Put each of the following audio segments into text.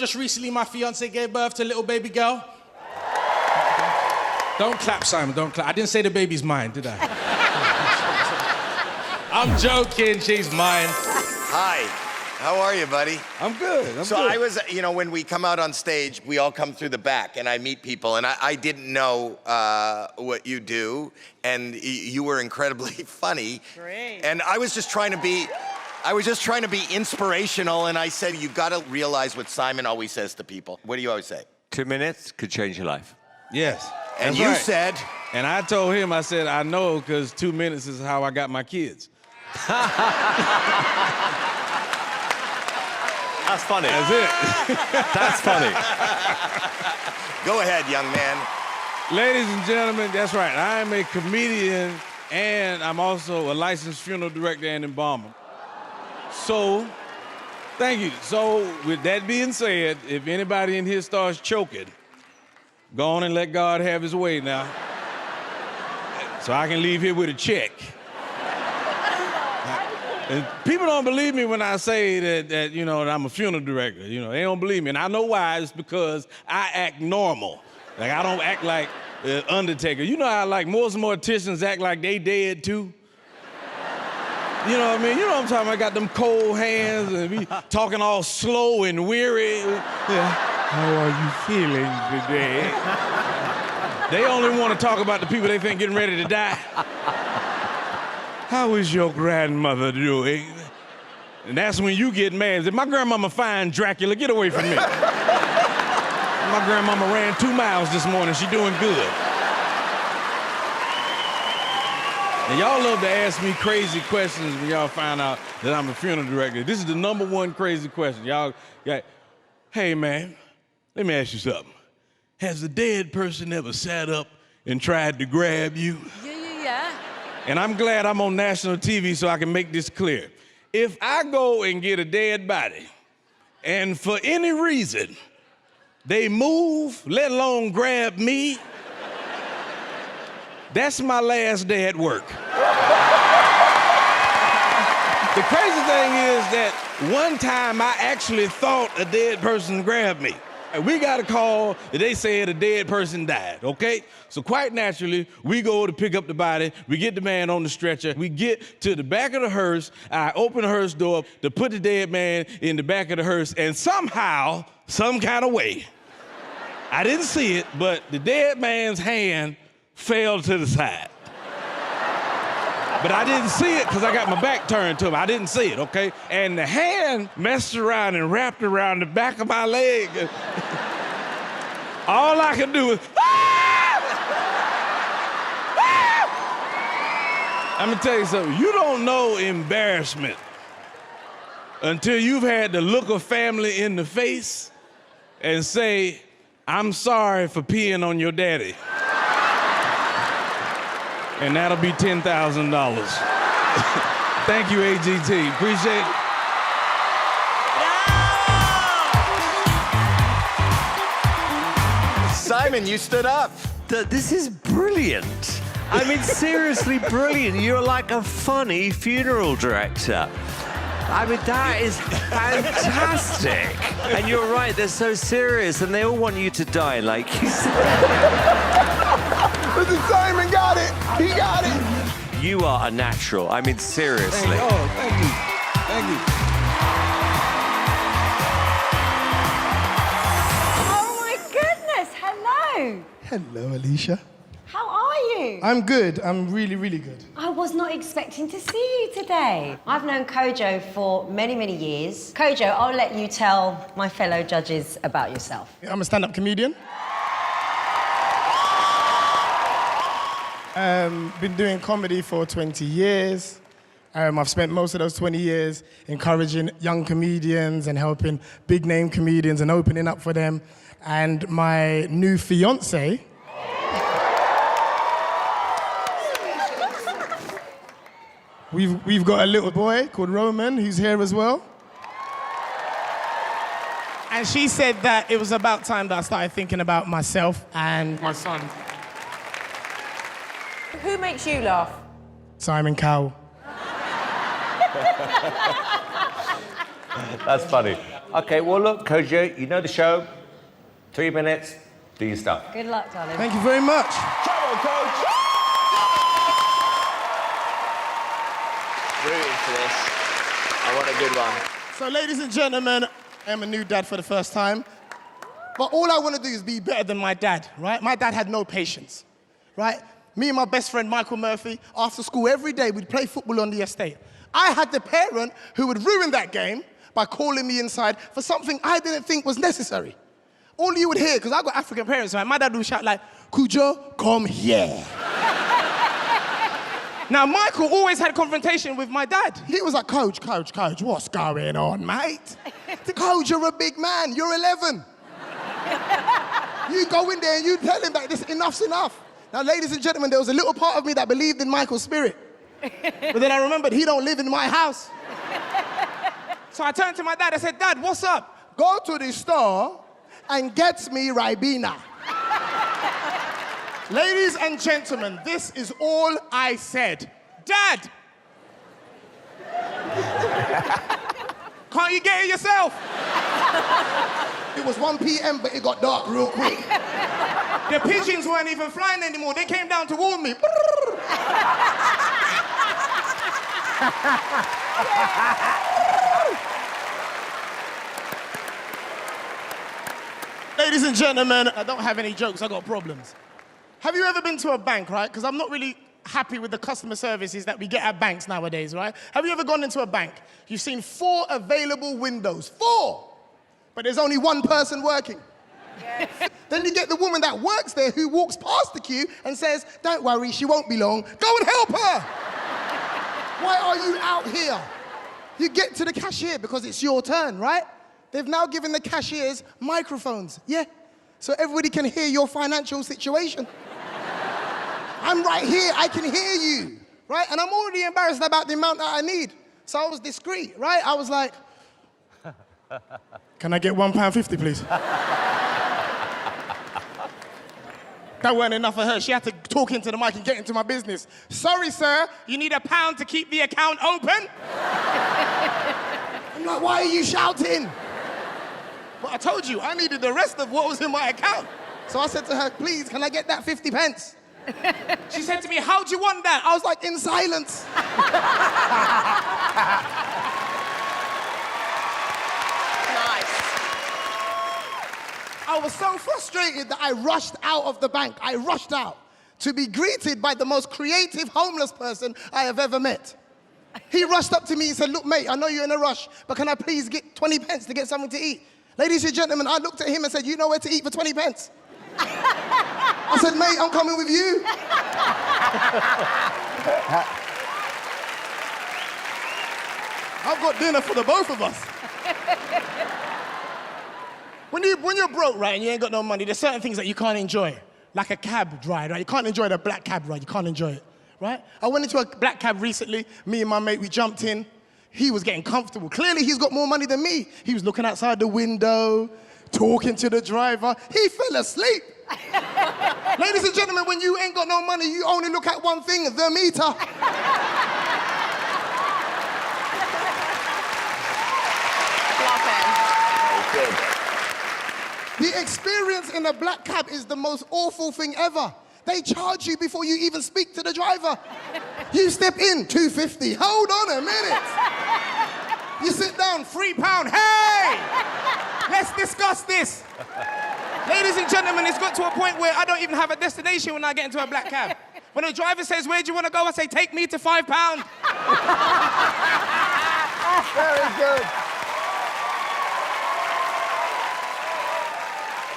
just recently my fiance gave birth to a little baby girl? Don't clap, Simon, don't clap. I didn't say the baby's mine, did I? I'm joking, she's mine. Hi, how are you, buddy? I'm good, I'm So good. I was, you know, when we come out on stage, we all come through the back and I meet people and I didn't know what you do and you were incredibly funny. Great. And I was just trying to be inspirational and I said, you gotta realize what Simon always says to people. What do you always say? 2 minutes could change your life. Yes. And that's you right. said... And I told him, I said, I know, because 2 minutes is how I got my kids. That's funny. That's it. That's funny. Go ahead, young man. Ladies and gentlemen, that's right. I am a comedian, and I'm also a licensed funeral director and embalmer. So, thank you. So, with that being said, if anybody in here starts choking, go on and let God have his way now. So I can leave here with a check. And people don't believe me when I say that you know, that I'm a funeral director. You know, they don't believe me. And I know why. It's because I act normal. Like, I don't act like Undertaker. You know how, like, most morticians act like they dead, too? You know what I mean? You know what I'm talking about? I got them cold hands and be talking all slow and weary. Yeah. How are you feeling today? They only want to talk about the people they think getting ready to die. How is your grandmother doing? And that's when you get mad. If my grandmama find Dracula, get away from me. My grandmama ran 2 miles this morning. She doing good. And y'all love to ask me crazy questions when y'all find out that I'm a funeral director. This is the #1 crazy question. Y'all got, hey man, let me ask you something. Has a dead person ever sat up and tried to grab you? Yeah. And I'm glad I'm on national TV so I can make this clear. If I go and get a dead body, and for any reason, they move, let alone grab me, that's my last day at work. The crazy thing is that one time I actually thought a dead person grabbed me. And we got a call that they said a dead person died, okay? So quite naturally, we go to pick up the body, we get the man on the stretcher, we get to the back of the hearse, I open the hearse door to put the dead man in the back of the hearse, and somehow, some kind of way, I didn't see it, but the dead man's hand fell to the side. But I didn't see it because I got my back turned to him. I didn't see it, okay? And the hand messed around and wrapped around the back of my leg. All I could do was, I'm gonna tell you something. You don't know embarrassment until you've had to look a family in the face and say, I'm sorry for peeing on your daddy. And that'll be $10,000. Thank you, AGT. Appreciate it. Simon, you stood up. This is brilliant. I mean, seriously brilliant. You're like a funny funeral director. I mean, that is fantastic. And you're right, they're so serious and they all want you to die, like you said. Listen, Simon got it. He got it. You are a natural. I mean, seriously. Thank you. Oh, thank you. Thank you. Oh my goodness, hello. Hello, Alicia. How are you? I'm good. I'm really, really good. I was not expecting to see you today. I've known Kojo for many, many years. Kojo, I'll let you tell my fellow judges about yourself. I'm a stand-up comedian. Been doing comedy for 20 years. I've spent most of those 20 years encouraging young comedians and helping big-name comedians and opening up for them. And my new fiancé, we've got a little boy called Roman who's here as well. And she said that it was about time that I started thinking about myself and my son. Who makes you laugh? Simon Cowell. That's funny. Okay, well, look, Kojo, you know the show. 3 minutes, do your stuff. Good luck, darling. Thank you very much. Come on, Coach. Rooting for this. I want a good one. So, ladies and gentlemen, I'm a new dad for the first time. But all I want to do is be better than my dad, right? My dad had no patience, right? Me and my best friend, Michael Murphy, after school every day, we'd play football on the estate. I had the parent who would ruin that game by calling me inside for something I didn't think was necessary. All you would hear, because I've got African parents, right? My dad would shout like, Kojo, come here. Now, Michael always had a confrontation with my dad. He was like, Coach, what's going on, mate? Coach, you're a big man, you're 11. You go in there and you tell him that this enough's enough. Now, ladies and gentlemen, there was a little part of me that believed in Michael's spirit. But then I remembered he don't live in my house. So I turned to my dad, I said, Dad, what's up? Go to the store and get me Ribena. Ladies and gentlemen, this is all I said. Dad! Can't you get it yourself? It was 1 p.m., but it got dark real quick. The pigeons weren't even flying anymore. They came down to warn me. Ladies and gentlemen, I don't have any jokes, I got problems. Have you ever been to a bank, right? Because I'm not really happy with the customer services that we get at banks nowadays, right? Have you ever gone into a bank? You've seen 4 available windows, 4! But there's only 1 person working. Yes. Then you get the woman that works there who walks past the queue and says, don't worry, she won't be long. Go and help her! Why are you out here? You get to the cashier because it's your turn, right? They've now given the cashiers microphones, yeah? So everybody can hear your financial situation. I'm right here, I can hear you, right? And I'm already embarrassed about the amount that I need. So I was discreet, right? I was like, can I get £1.50, please? That weren't enough for her. She had to talk into the mic and get into my business. Sorry, sir, you need £1 to keep the account open? I'm like, why are you shouting? But I told you, I needed the rest of what was in my account. So I said to her, please, can I get that 50 pence? She said to me, how do you want that? I was like, in silence. I was so frustrated that I rushed out of the bank. I rushed out to be greeted by the most creative homeless person I have ever met. He rushed up to me and said, look, mate, I know you're in a rush, but can I please get 20 pence to get something to eat? Ladies and gentlemen, I looked at him and said, you know where to eat for 20 pence? I said, mate, I'm coming with you. I've got dinner for the both of us. When you're broke, right, and you ain't got no money, there's certain things that you can't enjoy. Like a cab ride, right? You can't enjoy the black cab ride, you can't enjoy it, right? I went into a black cab recently, me and my mate, we jumped in. He was getting comfortable. Clearly, he's got more money than me. He was looking outside the window, talking to the driver. He fell asleep. Ladies and gentlemen, when you ain't got no money, you only look at one thing, the meter. The experience in a black cab is the most awful thing ever. They charge you before you even speak to the driver. You step in, $2.50. Hold on a minute. You sit down, £3. Hey! Let's discuss this. Ladies and gentlemen, it's got to a point where I don't even have a destination when I get into a black cab. When the driver says, where do you want to go? I say, take me to £5. Very good.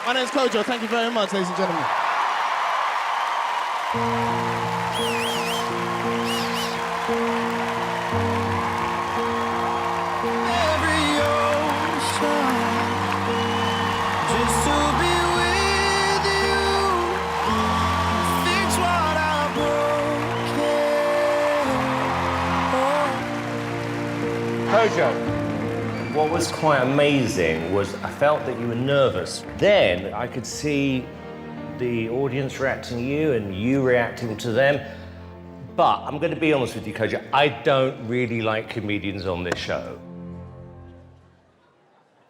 My name's Kojo. Thank you very much, ladies and gentlemen. Kojo, what was quite amazing was I felt that you were nervous. Then I could see the audience reacting to you and you reacting to them. But I'm going to be honest with you, Kojo, I don't really like comedians on this show.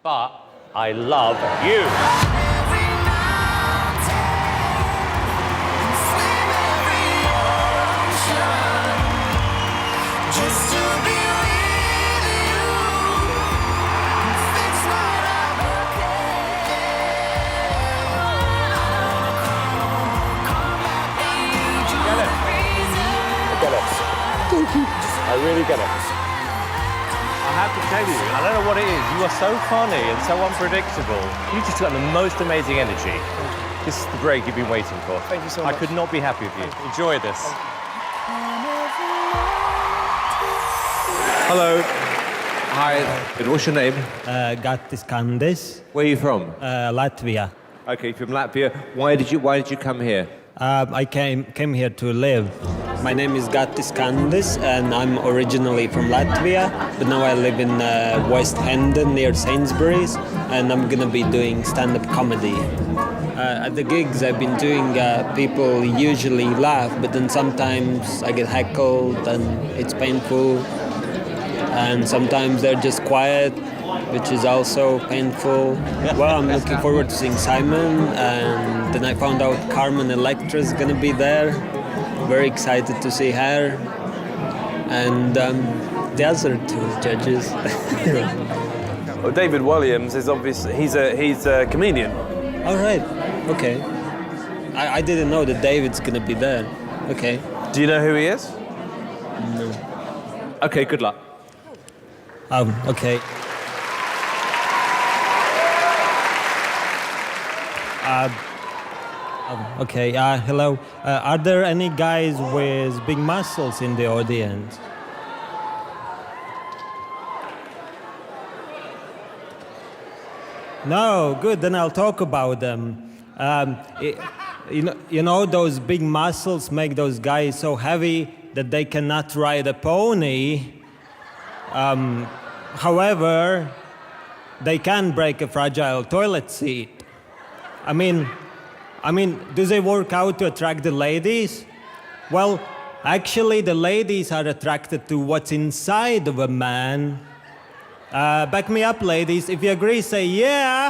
But I love you. I really get it. I have to tell you, I don't know what it is. You are so funny and so unpredictable. You just got the most amazing energy. This is the break you've been waiting for. Thank you so much. I could not be happy with you. Enjoy this. Hello. Hi. What's your name? Gatis Kandis Where are you from? Latvia. Okay, from Latvia. Why did you come here? I came here to live. My name is Gatis Kandis, and I'm originally from Latvia, but now I live in West Hendon near Sainsbury's, and I'm gonna be doing stand-up comedy. At the gigs I've been doing, people usually laugh, but then sometimes I get heckled and it's painful, and sometimes they're just quiet, which is also painful. Well, I'm looking forward to seeing Simon, and then I found out Carmen Electra is gonna be there. Very excited to see her, and the other two judges. Well, David Williams is obviously he's a comedian. All right, okay. I didn't know that David's gonna be there. Okay. Do you know who he is? No. Okay, good luck. Okay. Okay, hello. Are there any guys with big muscles in the audience? No, good, then I'll talk about them. You know, those big muscles make those guys so heavy that they cannot ride a pony. However, they can break a fragile toilet seat. I mean, do they work out to attract the ladies? Well, actually, the ladies are attracted to what's inside of a man. Back me up, ladies. If you agree, say yeah.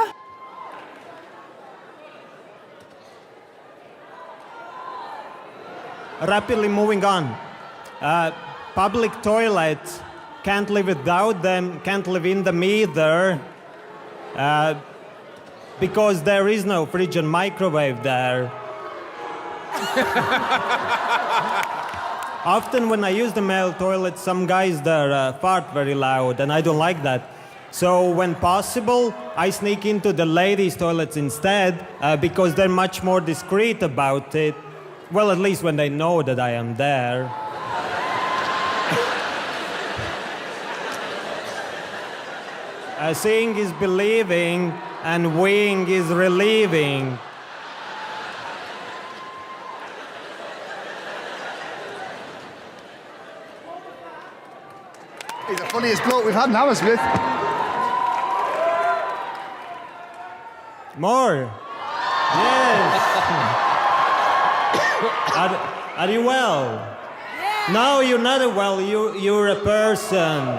Rapidly moving on. Public toilets, can't live without them, can't live in them either. Because there is no fridge and microwave there. Often when I use the male toilet, some guys there fart very loud, and I don't like that. So when possible, I sneak into the ladies' toilets instead, because they're much more discreet about it. Well, at least when they know that I am there. Seeing is believing, and weeing is relieving. He's the funniest bloke we've had in Hammersmith. More? Yes. Are you well? Yeah. No, you're not well. You're a person.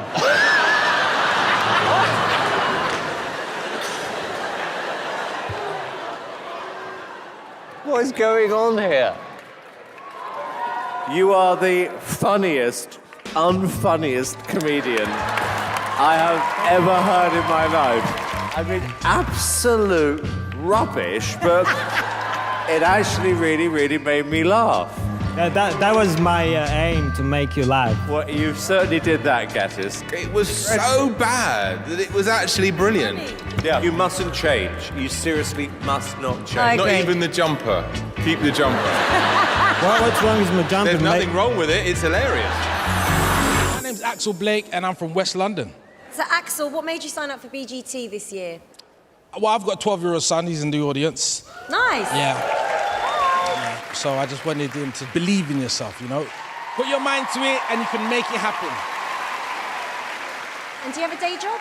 What is going on here? You are the funniest, unfunniest comedian I have ever heard in my life. I mean, absolute rubbish, but it actually really, really made me laugh. That was my aim, to make you laugh. Well, you certainly did that, Gatis. It was so bad that it was actually brilliant. Yeah. You mustn't change. You seriously must not change. I Not agree. even the jumper. Keep the jumper. What's wrong with my jumping? There's nothing wrong with it. It's hilarious. My name's Axel Blake, and I'm from West London. So, Axel, what made you sign up for BGT this year? Well, I've got a 12-year-old son. He's in the audience. Nice. Yeah. So I just wanted him to believe in yourself, you know? Put your mind to it, and you can make it happen. And do you have a day job?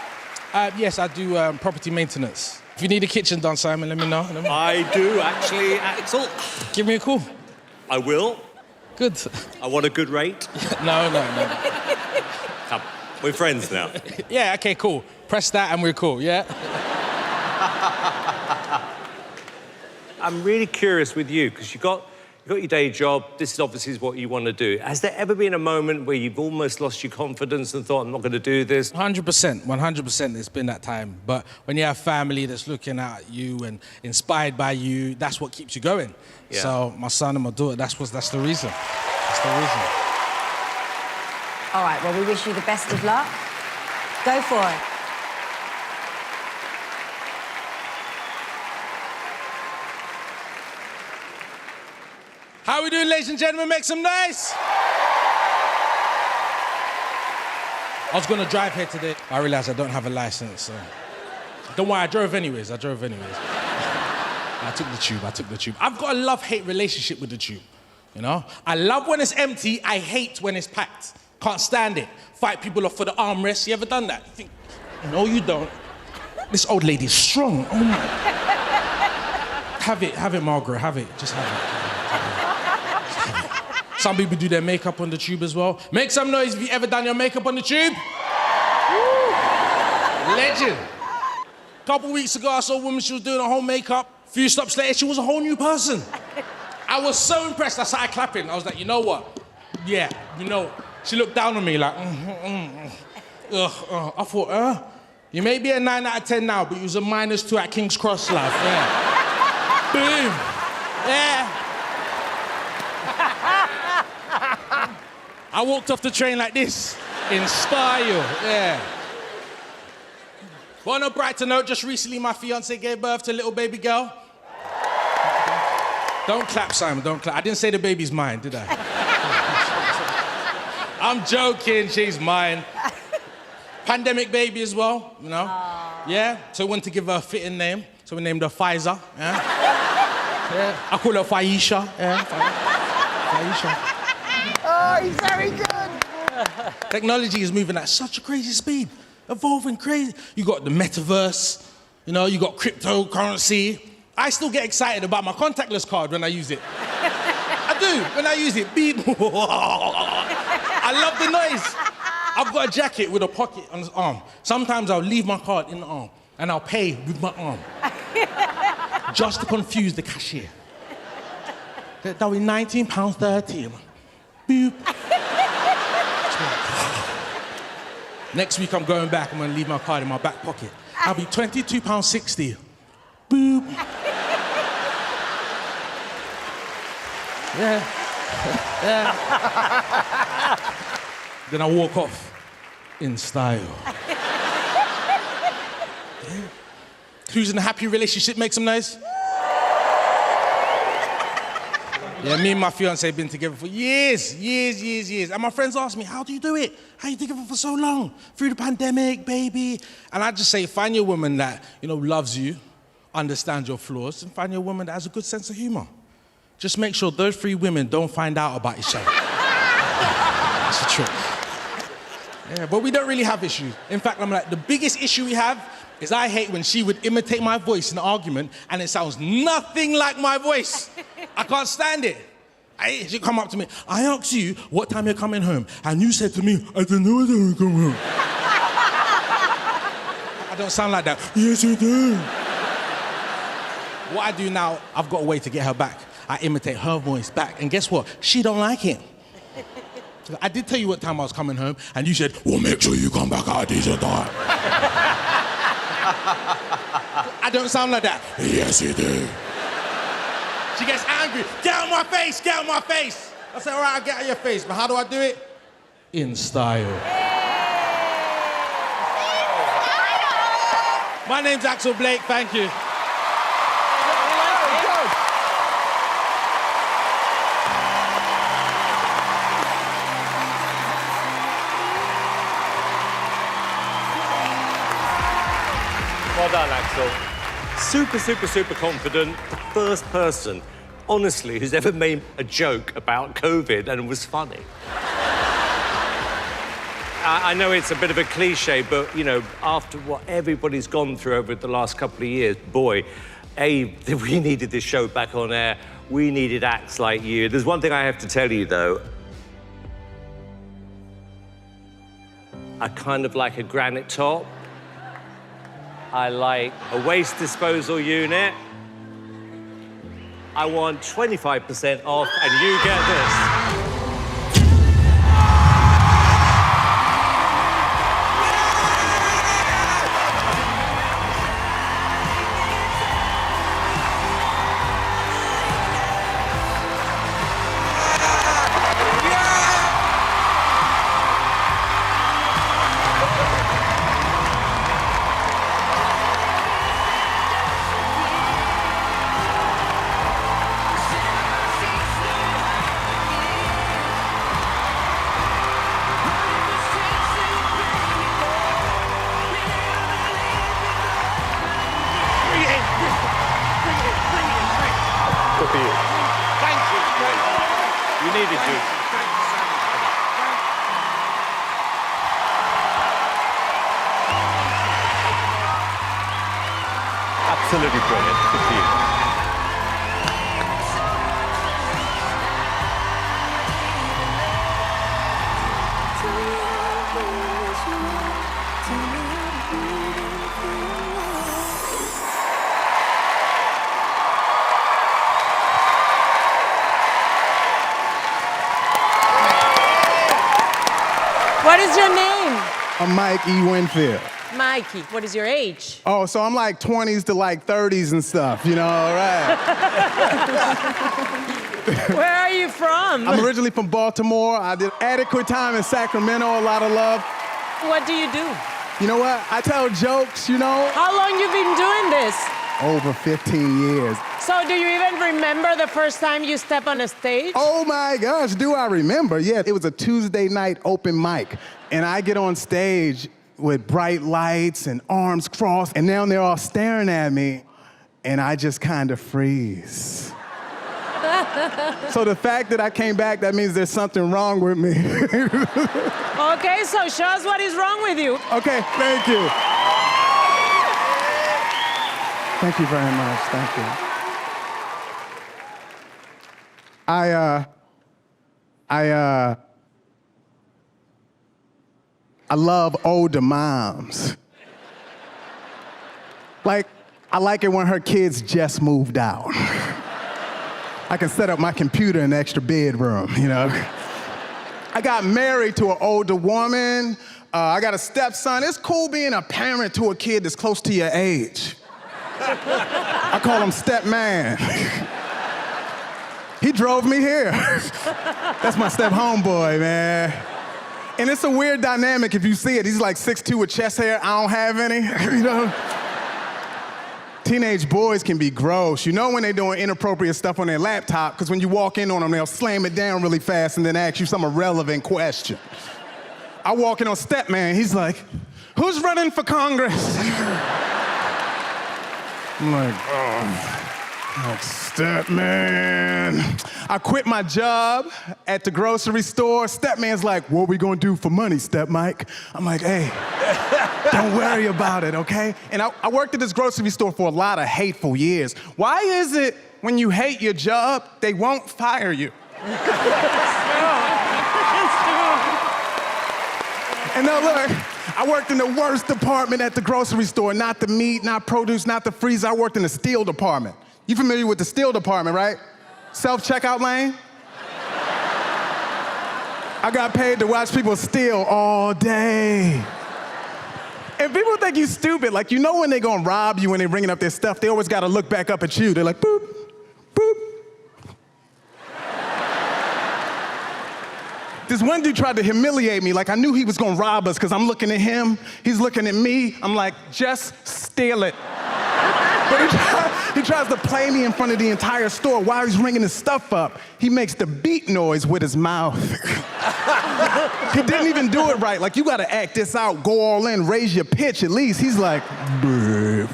Yes, I do property maintenance. If you need a kitchen done, Simon, let me know. I do, actually, Axel. Give me a call. I will. Good. I want a good rate. No. Come, we're friends now. Yeah, okay, cool. Press that and we're cool, yeah? I'm really curious with you, because you got your day job, this is obviously what you want to do. Has there ever been a moment where you've almost lost your confidence and thought, I'm not going to do this? 100%, it's been that time. But when you have family that's looking at you and inspired by you, that's what keeps you going. Yeah. So my son and my daughter, that's the reason. That's the reason. All right, well, we wish you the best of luck. Go for it. How we doing, ladies and gentlemen? Make some noise. I was going to drive here today. I realized I don't have a license, so... Don't worry, I drove anyways. I took the tube. I've got a love-hate relationship with the tube, you know? I love when it's empty, I hate when it's packed. Can't stand it. Fight people off for the armrest. You ever done that? You think, no, you don't. This old lady's strong. Oh my. Have it, Margaret, have it. Just have it. Some people do their makeup on the tube as well. Make some noise if you ever done your makeup on the tube. Woo. Legend. A couple weeks ago, I saw a woman, she was doing her whole makeup. A few stops later, she was a whole new person. I was so impressed, I started clapping. I was like, you know what? Yeah, you know. She looked down on me like, I thought, you may be a 9 out of 10 now, but you was a -2 at King's Cross, love. Yeah. Boom. Yeah. I walked off the train like this, in style, yeah. But on a brighter note, just recently my fiance gave birth to a little baby girl. Don't clap, Simon, don't clap. I didn't say the baby's mine, did I? I'm joking, she's mine. Pandemic baby as well, you know? Yeah, so we wanted to give her a fitting name, so we named her Pfizer, yeah? Yeah. I call her Faisha, yeah? Faisha. Oh, he's very good. Technology is moving at such a crazy speed, evolving crazy. You got the metaverse, you know, you got cryptocurrency. I still get excited about my contactless card when I use it. I do, when I use it, beep. I love the noise. I've got a jacket with a pocket on his arm. Sometimes I'll leave my card in the arm and I'll pay with my arm. Just to confuse the cashier. That'll be £19.30. Boop. Next week I'm going back, I'm gonna leave my card in my back pocket. I'll be £22.60. Boop. Yeah. Yeah. Then I walk off in style. Yeah. Who's in a happy relationship? Make some noise. Yeah, me and my fiance have been together for years. And my friends ask me, how do you do it? How you together for so long? Through the pandemic, baby. And I just say, find your woman that, you know, loves you, understands your flaws, and find your woman that has a good sense of humor. Just make sure those 3 women don't find out about each other. That's the trick. Yeah, but we don't really have issues. In fact, I'm like, the biggest issue we have is I hate when she would imitate my voice in an argument and it sounds nothing like my voice. I can't stand it. She'd come up to me, I asked you what time you're coming home, and you said to me, I don't know when I'm coming home. I don't sound like that. Yes, you do. What I do now, I've got a way to get her back. I imitate her voice back, and guess what? She don't like it. I did tell you what time I was coming home, and you said, well, make sure you come back at a decent time. I don't sound like that. Yes, you do. She gets angry. Get out of my face, get out of my face. I say, all right, I'll get out of your face, but how do I do it? In style. My name's Axel Blake, thank you. Well done, Axel. Super confident. The first person, honestly, who's ever made a joke about COVID and was funny. I know it's a bit of a cliche, but, you know, after what everybody's gone through over the last couple of years, boy, we needed this show back on air. We needed acts like you. There's one thing I have to tell you, though. I kind of like a granite top. I like a waste disposal unit. I want 25% off, and you get this. You needed to. Absolutely brilliant. Good for you. What is your name? I'm Mike E. Winfield. Mikey. What is your age? Oh, so I'm like 20s to like 30s and stuff, you know, right? Where are you from? I'm originally from Baltimore. I did adequate time in Sacramento, a lot of love. What do you do? You know what? I tell jokes, you know. How long you been doing this? Over 15 years. So do you even remember the first time you stepped on a stage? Oh my gosh, do I remember? Yeah, it was a Tuesday night open mic. And I get on stage with bright lights and arms crossed, and now they're all staring at me, and I just kind of freeze. So the fact that I came back, that means there's something wrong with me. Okay, so show us what is wrong with you. Okay, thank you. Thank you very much, thank you. I love older moms. Like, I like it when her kids just moved out. I can set up my computer in the extra bedroom, you know? I got married to an older woman. I got a stepson. It's cool being a parent to a kid that's close to your age. I call him Step Man. He drove me here. That's my step homeboy, man. And it's a weird dynamic if you see it. He's like 6'2" with chest hair. I don't have any, you know? Teenage boys can be gross. You know when they're doing inappropriate stuff on their laptop, because when you walk in on them, they'll slam it down really fast and then ask you some irrelevant question. I walk in on Step Man, he's like, who's running for Congress? I'm like, oh. Like, Step Man. I quit my job at the grocery store. Step Man's like, what we gonna do for money, Step Mike? I'm like, hey, don't worry about it, okay? And I worked at this grocery store for a lot of hateful years. Why is it when you hate your job, they won't fire you? And now look, I worked in the worst department at the grocery store. Not the meat, not produce, not the freezer. I worked in the steel department. You familiar with the steel department, right? Self-checkout lane? I got paid to watch people steal all day. And people think you stupid. Like, you know when they're gonna rob you when they're bringing up their stuff, they always gotta look back up at you. They're like, boop, boop. This one dude tried to humiliate me, like I knew he was gonna rob us because I'm looking at him, he's looking at me. I'm like, just steal it. But he tries to play me in front of the entire store while he's ringing his stuff up. He makes the beat noise with his mouth. He didn't even do it right. Like, you gotta act this out, go all in, raise your pitch at least. He's like, babe.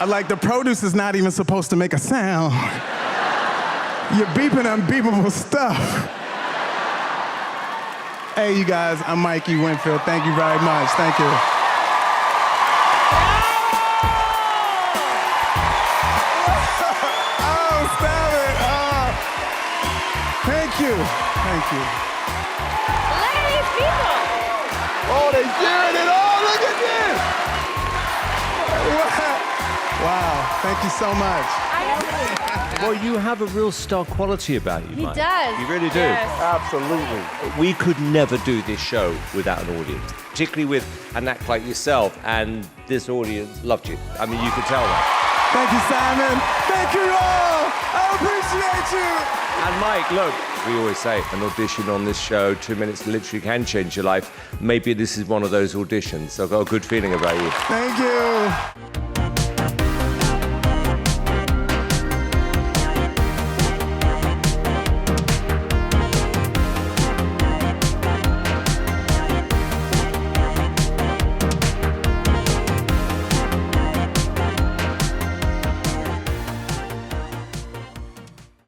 Like, the produce is not even supposed to make a sound. You're beeping unbeepable stuff. Hey, you guys, I'm Mikey Winfield. Thank you very much. Thank you. Thank you. Thank you. Look at these people. Oh, they cheering it. Oh, look at this. Wow, thank you so much. Well, you have a real star quality about you, He Mike. does. You really do. Yes. Absolutely. We could never do this show without an audience, particularly with an act like yourself, and this audience loved you. I mean, you could tell that. Thank you, Simon. Thank you all. I appreciate you. And Mike, look, we always say an audition on this show, 2 minutes literally can change your life. Maybe this is one of those auditions, so I've got a good feeling about you. Thank you.